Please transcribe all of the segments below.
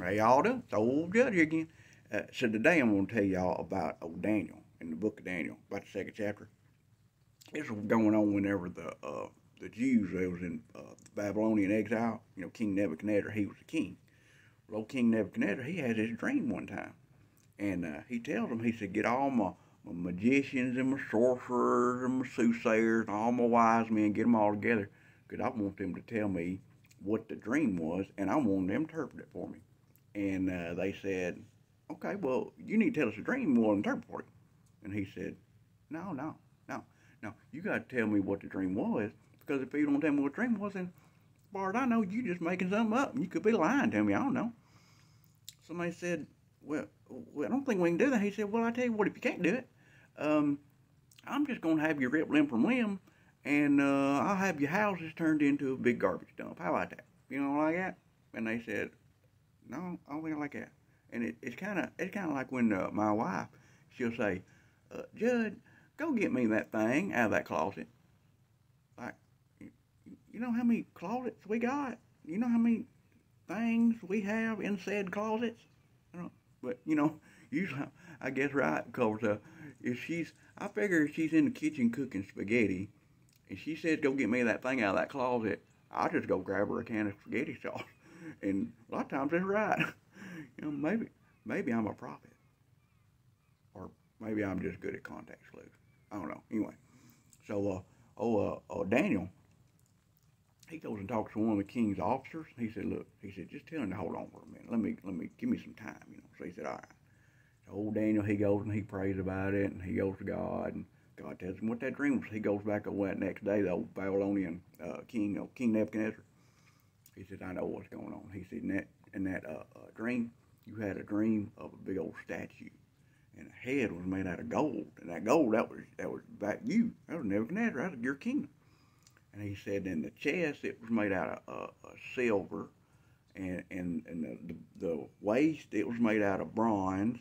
Hey, y'all do. It's old Judge again. So today I'm going to tell y'all about old Daniel in the book of Daniel, about the second chapter. This was going on whenever the Jews they was in the Babylonian exile. You know, King Nebuchadnezzar, he was the king. Well, old King Nebuchadnezzar, he had this dream one time, and he tells him, he said, get all my magicians and my sorcerers and my soothsayers and all my wise men, get them all together, because I want them to tell me what the dream was, and I want them to interpret it for me. And they said, okay, well, you need to tell us a dream, we'll interpret for you. And he said, no, no, no, no, you got to tell me what the dream was, because if you don't tell me what the dream was, then as far as I know, you just making something up. You could be lying to me, I don't know. Somebody said, well, I don't think we can do that. He said, well, I tell you what, if you can't do it, um, I'm just going to have you ripped limb from limb, and I'll have your houses turned into a big garbage dump. How about that? You know, like that? And they said, no, I don't think I like that. And it's kind of like when my wife, she'll say, Judd, go get me that thing out of that closet. Like, you know how many closets we got? You know how many things we have in said closets? But, you know, usually, I guess right, because I figure if she's in the kitchen cooking spaghetti, and she says, go get me that thing out of that closet, I'll just go grab her a can of spaghetti sauce. And a lot of times it's right. You know, maybe I'm a prophet. Or maybe I'm just good at context clues. I don't know. Anyway, so Daniel, he goes and talks to one of the king's officers. He said, look, he said, just tell him to hold on for a minute. Give me some time, you know. So he said, all right. So old Daniel, he goes and he prays about it, and he goes to God, and God tells him what that dream was. He goes back over that next day, the old Babylonian King Nebuchadnezzar. He said, I know what's going on. He said, in that dream, you had a dream of a big old statue, and the head was made out of gold, and that gold, that was back you. That was Nebuchadnezzar. That was your kingdom. And he said, in the chest, it was made out of silver, and the waist, it was made out of bronze,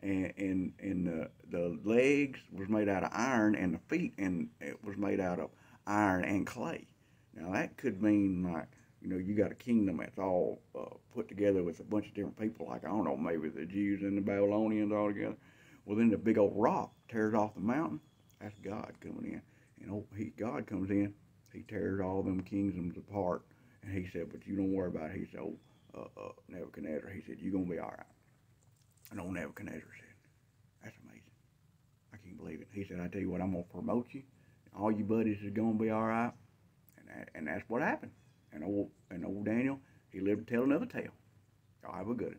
and the legs was made out of iron, and the feet, and it was made out of iron and clay. Now that could mean, like, you know, you got a kingdom that's all put together with a bunch of different people, like, I don't know, maybe the Jews and the Babylonians all together. Well, then the big old rock tears off the mountain. That's God coming in. And God comes in, he tears all them kingdoms apart, and he said, but you don't worry about it. He said, Nebuchadnezzar, he said, you're going to be all right. And old Nebuchadnezzar said, that's amazing. I can't believe it. He said, I tell you what, I'm going to promote you. All you buddies is going to be all right. And that's what happened. And old Daniel, he lived to tell another tale. Y'all have a good one.